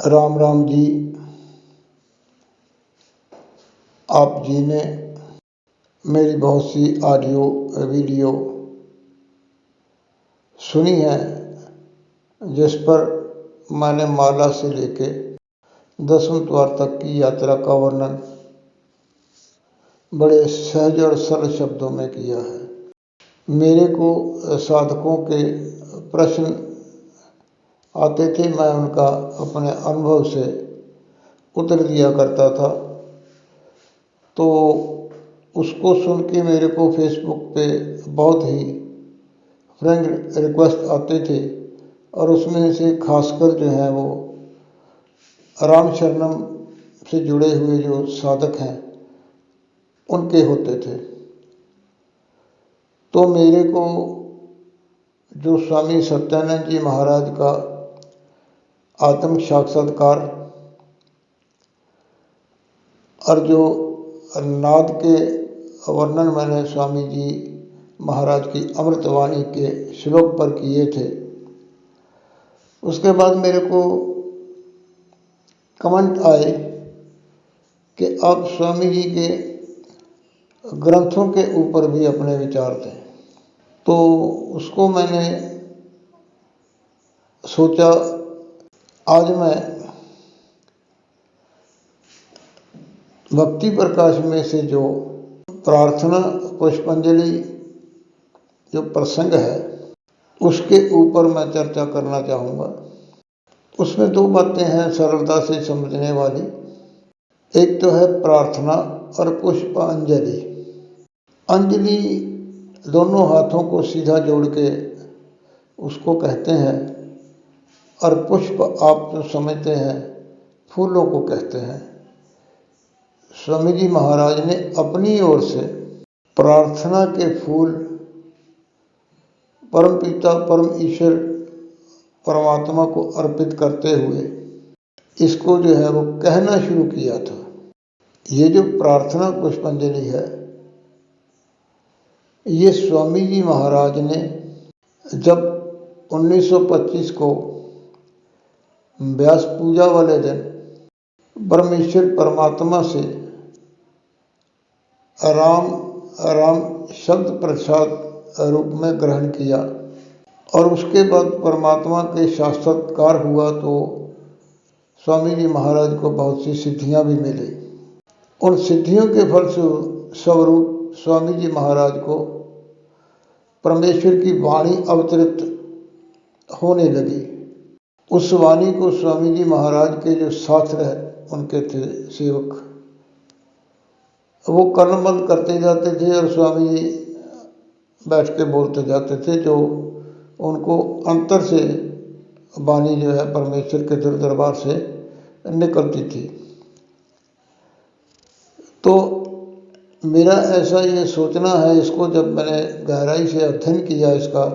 राम राम जी। आप जी ने मेरी बहुत सी ऑडियो वीडियो सुनी है, जिस पर मैंने माला से लेके दसवें द्वार तक की यात्रा का वर्णन बड़े सहज और सरल शब्दों में किया है। मेरे को साधकों के प्रश्न आते थे, मैं उनका अपने अनुभव से उत्तर दिया करता था। तो उसको सुन के मेरे को फेसबुक पे बहुत ही फ्रेंड रिक्वेस्ट आते थे, और उसमें से खासकर जो है वो राम शरणम से जुड़े हुए जो साधक हैं उनके होते थे। तो मेरे को जो स्वामी सत्यानंद जी महाराज का आत्म साक्षात्कार और जो नाद के वर्णन मैंने स्वामी जी महाराज की अमृतवाणी के श्लोक पर किए थे, उसके बाद मेरे को कमेंट आए कि आप स्वामी जी के ग्रंथों के ऊपर भी अपने विचार दें। तो उसको मैंने सोचा आज मैं भक्ति प्रकाश में से जो प्रार्थना पुष्पांजलि जो प्रसंग है उसके ऊपर मैं चर्चा करना चाहूँगा। उसमें दो बातें हैं सरलता से समझने वाली। एक तो है प्रार्थना और पुष्पांजलि। अंजलि दोनों हाथों को सीधा जोड़ के उसको कहते हैं, और पुष्प आप जो समझते हैं फूलों को कहते हैं। स्वामी जी महाराज ने अपनी ओर से प्रार्थना के फूल परम पिता परम ईश्वर परमात्मा को अर्पित करते हुए इसको जो है वो कहना शुरू किया था। ये जो प्रार्थना पुष्पांजलि है, ये स्वामी जी महाराज ने जब 1925 को व्यास पूजा वाले दिन परमेश्वर परमात्मा से राम राम शब्द प्रसाद रूप में ग्रहण किया, और उसके बाद परमात्मा के साक्षात्कार हुआ तो स्वामी जी महाराज को बहुत सी सिद्धियां भी मिली। उन सिद्धियों के फल स्वरूप स्वामी जी महाराज को परमेश्वर की वाणी अवतरित होने लगी। उस वाणी को स्वामी जी महाराज के जो शास्त्र है उनके थे सेवक, वो कर्म बंद करते जाते थे और स्वामी जी बैठ के बोलते जाते थे, जो उनको अंतर से वाणी जो है परमेश्वर के दरबार से निकलती थी। तो मेरा ऐसा ये सोचना है, इसको जब मैंने गहराई से अध्ययन किया इसका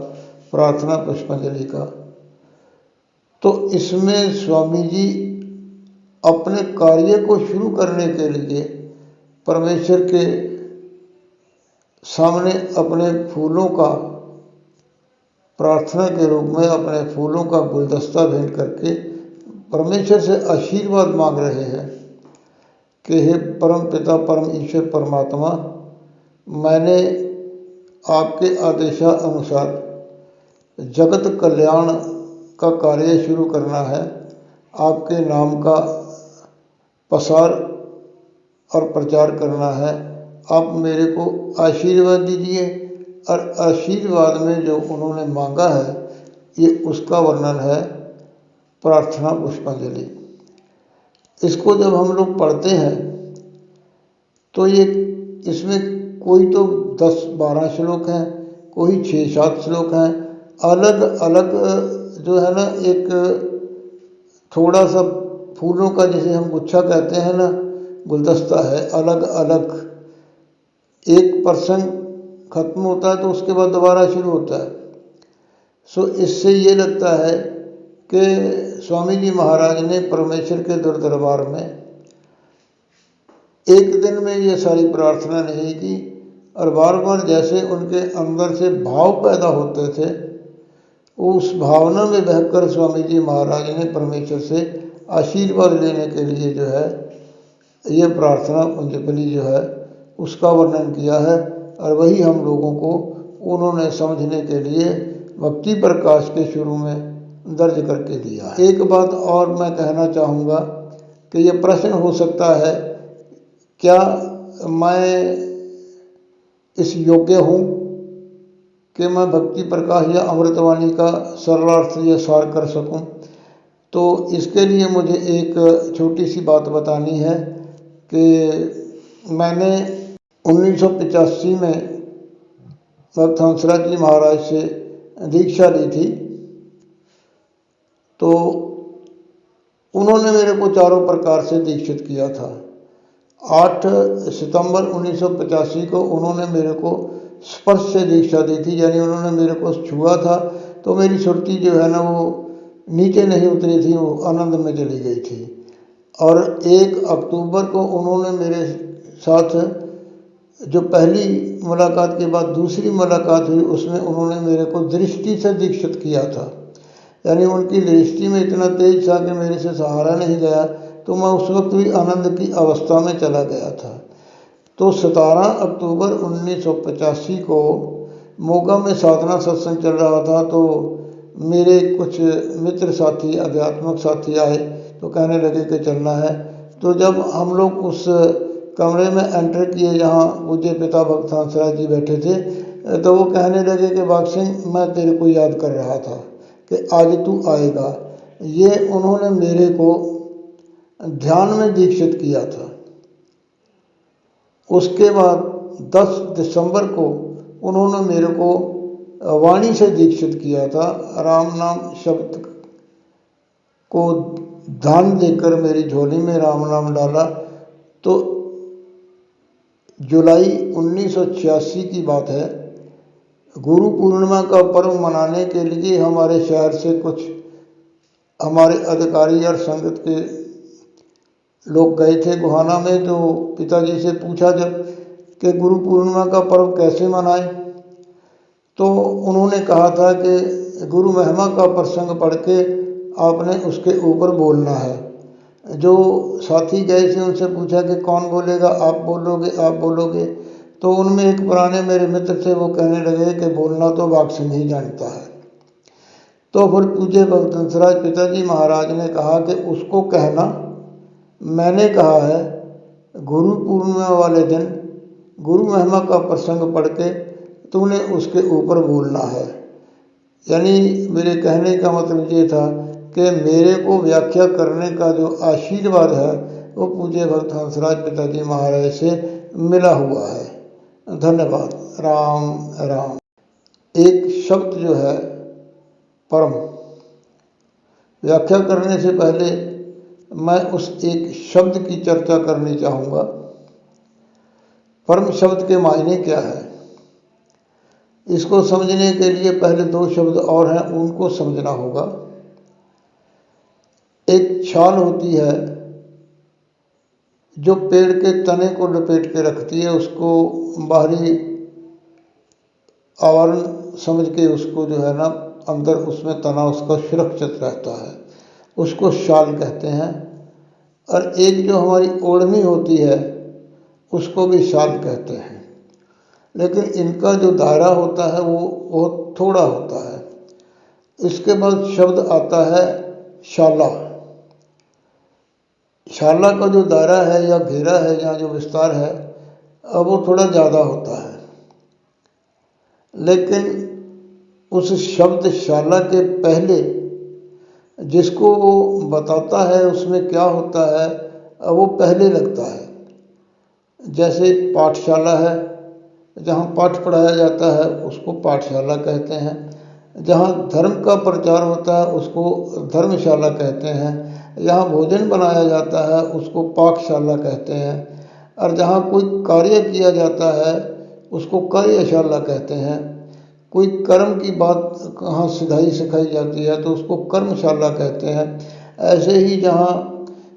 प्रार्थना पुष्पांजलि का, तो इसमें स्वामी जी अपने कार्य को शुरू करने के लिए परमेश्वर के सामने अपने फूलों का प्रार्थना के रूप में अपने फूलों का गुलदस्ता भेंट करके परमेश्वर से आशीर्वाद मांग रहे हैं कि हे परम पिता परम ईश्वर परमात्मा, मैंने आपके आदेशानुसार जगत कल्याण का कार्य शुरू करना है, आपके नाम का प्रसार और प्रचार करना है। आप मेरे को आशीर्वाद दीजिए, और आशीर्वाद में जो उन्होंने मांगा है ये उसका वर्णन है प्रार्थना पुष्पांजलि। इसको जब हम लोग पढ़ते हैं तो ये इसमें कोई तो 10-12 श्लोक हैं, कोई 6-7 श्लोक हैं। अलग अलग जो है ना, एक थोड़ा सा फूलों का जिसे हम गुच्छा कहते हैं ना, गुलदस्ता है। अलग अलग एक प्रसंग खत्म होता है तो उसके बाद दोबारा शुरू होता है। सो इससे ये लगता है कि स्वामी जी महाराज ने परमेश्वर के दरबार में एक दिन में ये सारी प्रार्थना नहीं की, और बार बार जैसे उनके अंदर से भाव पैदा होते थे, उस भावना में बहकर स्वामी जी महाराज ने परमेश्वर से आशीर्वाद लेने के लिए जो है ये प्रार्थना पुंजपली जो है उसका वर्णन किया है। और वही हम लोगों को उन्होंने समझने के लिए भक्ति प्रकाश के शुरू में दर्ज करके दिया है। एक बात और मैं कहना चाहूँगा कि ये प्रश्न हो सकता है, क्या मैं इस योग्य हूँ कि मैं भक्ति प्रकाश या अमृतवाणी का सरलार्थ या सार कर सकूं? तो इसके लिए मुझे एक छोटी सी बात बतानी है कि मैंने 1985 में भक्त हंसराज जी महाराज से दीक्षा ली थी। तो उन्होंने मेरे को चारों प्रकार से दीक्षित किया था। 8 सितंबर 1985 को उन्होंने मेरे को स्पर्श से दीक्षा दी थी, यानी उन्होंने मेरे को छुआ था तो मेरी सुरती जो है ना वो नीचे नहीं उतरी थी, वो आनंद में चली गई थी। और 1 अक्टूबर को उन्होंने मेरे साथ जो पहली मुलाकात के बाद दूसरी मुलाकात हुई उसमें उन्होंने मेरे को दृष्टि से दीक्षित किया था, यानी उनकी दृष्टि में इतना तेज था कि मेरे से सहारा नहीं गया, तो मैं उस वक्त भी आनंद की अवस्था में चला गया था। तो 17 अक्टूबर 1985 को मोगा में साधना सत्संग चल रहा था, तो मेरे कुछ मित्र साथी आध्यात्मिक साथी आए तो कहने लगे कि चलना है। तो जब हम लोग उस कमरे में एंटर किए जहाँ पूज्य पिता भक्त हंसराज जी बैठे थे, तो वो कहने लगे कि बाग सिंह मैं तेरे को याद कर रहा था कि आज तू आएगा। ये उन्होंने मेरे को ध्यान में दीक्षित किया था। उसके बाद 10 दिसंबर को उन्होंने मेरे को वाणी से दीक्षित किया था। राम नाम शब्द को ध्यान देकर मेरी झोली में राम नाम डाला। तो जुलाई 1986 की बात है। गुरु पूर्णिमा का पर्व मनाने के लिए हमारे शहर से कुछ हमारे अधिकारी और संगत के लोग गए थे गोहाना में। तो पिताजी से पूछा जब कि गुरु पूर्णिमा का पर्व कैसे मनाएं, तो उन्होंने कहा था कि गुरु महिमा का प्रसंग पढ़ के आपने उसके ऊपर बोलना है। जो साथी गए थे उनसे पूछा कि कौन बोलेगा, आप बोलोगे आप बोलोगे? तो उनमें एक पुराने मेरे मित्र थे, वो कहने लगे कि बोलना तो बाग सिंह ही जानता है। तो फिर पूज्य भक्त हंसराज पिताजी महाराज ने कहा कि उसको कहना मैंने कहा है गुरु पूर्णिमा वाले दिन गुरु महिमा का प्रसंग पढ़ के तूने उसके ऊपर बोलना है। यानी मेरे कहने का मतलब ये था कि मेरे को व्याख्या करने का जो आशीर्वाद है वो पूज्य भक्त हंसराज पिताजी महाराज से मिला हुआ है। धन्यवाद। राम राम। एक शब्द जो है परम, व्याख्या करने से पहले मैं उस एक शब्द की चर्चा करनी चाहूँगा। परम शब्द के मायने क्या है, इसको समझने के लिए पहले 2 शब्द और हैं, उनको समझना होगा। एक छाल होती है जो पेड़ के तने को लपेट के रखती है, उसको बाहरी आवरण समझ के उसको जो है ना अंदर उसमें तना उसका सुरक्षित रहता है, उसको शाल कहते हैं। और एक जो हमारी ओढ़नी होती है उसको भी शाल कहते हैं, लेकिन इनका जो दायरा होता है वो बहुत थोड़ा होता है। इसके बाद शब्द आता है शाला। शाला का जो दायरा है या घेरा है या जो विस्तार है वो थोड़ा ज़्यादा होता है, लेकिन उस शब्द शाला के पहले जिसको वो बताता है उसमें क्या होता है वो पहले लगता है। जैसे पाठशाला है, जहाँ पाठ पढ़ाया जाता है उसको पाठशाला कहते हैं। जहाँ धर्म का प्रचार होता है उसको धर्मशाला कहते हैं। जहाँ भोजन बनाया जाता है उसको पाकशाला कहते हैं। और जहाँ कोई कार्य किया जाता है उसको कार्यशाला कहते हैं। कोई कर्म की बात कहाँ सिखाई सिखाई जाती है तो उसको कर्मशाला कहते हैं। ऐसे ही जहाँ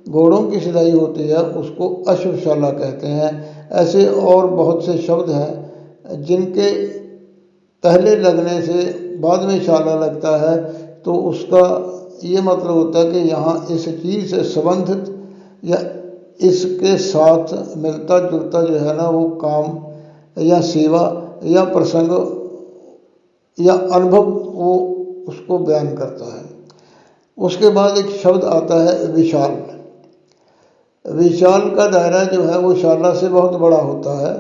घोड़ों की सिलाई होती है उसको अश्वशाला कहते हैं। ऐसे और बहुत से शब्द हैं जिनके पहले लगने से बाद में शाला लगता है, तो उसका ये मतलब होता है कि यहाँ इस चीज़ से संबंधित या इसके साथ मिलता जुलता जो है ना वो काम या सेवा या प्रसंग या अनुभव वो उसको बयान करता है। उसके बाद एक शब्द आता है विशाल। विशाल का दायरा जो है वो शाला से बहुत बड़ा होता है,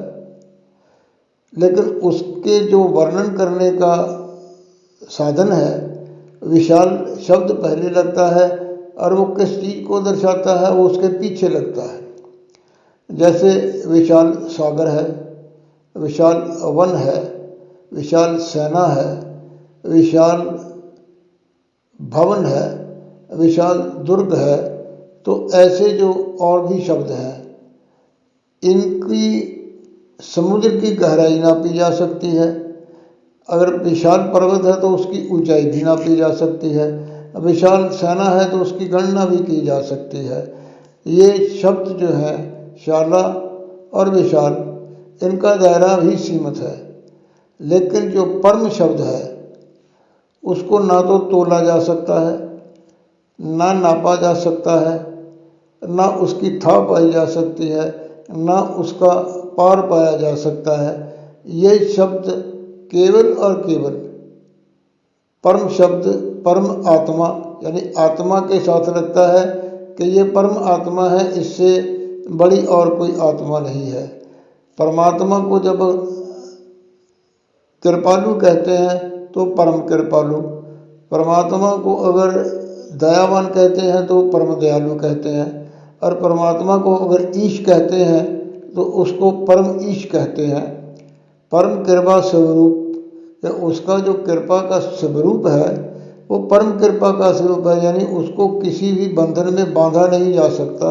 लेकिन उसके जो वर्णन करने का साधन है विशाल शब्द पहले लगता है और वो किस चीज़ को दर्शाता है वो उसके पीछे लगता है। जैसे विशाल सागर है, विशाल वन है, विशाल सेना है, विशाल भवन है, विशाल दुर्ग है। तो ऐसे जो और भी शब्द हैं इनकी समुद्र की गहराई नापी जा सकती है। अगर विशाल पर्वत है तो उसकी ऊंचाई भी नापी जा सकती है। विशाल सेना है तो उसकी गणना भी की जा सकती है। ये शब्द जो है शाला और विशाल इनका दायरा भी सीमित है, लेकिन जो परम शब्द है उसको ना तो तोला जा सकता है, ना नापा जा सकता है, ना उसकी था पाई जा सकती है, ना उसका पार पाया जा सकता है। ये शब्द केवल और केवल परम शब्द परम आत्मा यानी आत्मा के साथ लगता है कि ये परम आत्मा है, इससे बड़ी और कोई आत्मा नहीं है। परमात्मा को जब कृपालु कहते हैं तो परम कृपालु, परमात्मा को अगर दयावान कहते हैं तो परम दयालु कहते हैं, और परमात्मा को अगर ईश कहते हैं तो उसको परम ईश कहते हैं। परम कृपा स्वरूप या उसका जो कृपा का स्वरूप है वो परम कृपा का स्वरूप है, यानी उसको किसी भी बंधन में बांधा नहीं जा सकता।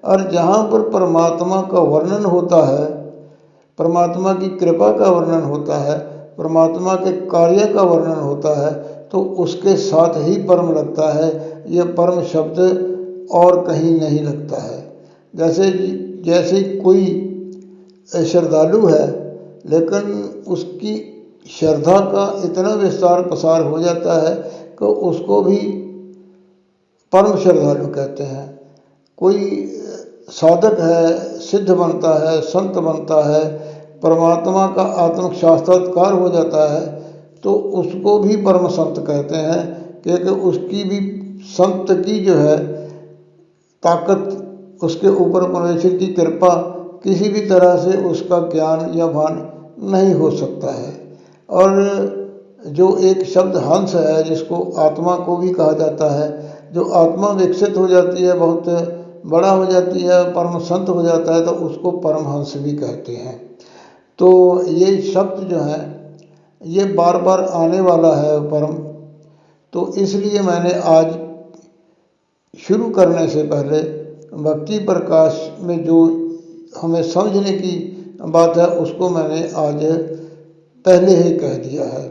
और जहाँ पर परमात्मा का वर्णन होता है, परमात्मा की कृपा का वर्णन होता है, परमात्मा के कार्य का वर्णन होता है, तो उसके साथ ही परम लगता है। यह परम शब्द और कहीं नहीं लगता है। जैसे कोई श्रद्धालु है लेकिन उसकी श्रद्धा का इतना विस्तार प्रसार हो जाता है कि उसको भी परम श्रद्धालु कहते हैं। कोई साधक है, सिद्ध बनता है, संत बनता है, परमात्मा का आत्मिक साक्षात्कार हो जाता है, तो उसको भी परम संत कहते हैं, क्योंकि उसकी भी संत की जो है ताकत, उसके ऊपर परमेश्वर की कृपा किसी भी तरह से उसका ज्ञान या भान नहीं हो सकता है। और जो एक शब्द हंस है जिसको आत्मा को भी कहा जाता है, जो आत्मा विकसित हो जाती है, बहुत बड़ा हो जाती है, परम संत हो जाता है, तो उसको परमहंस भी कहते हैं। तो ये शब्द जो है ये बार बार आने वाला है परम। तो इसलिए मैंने आज शुरू करने से पहले भक्ति प्रकाश में जो हमें समझने की बात है उसको मैंने आज पहले ही कह दिया है।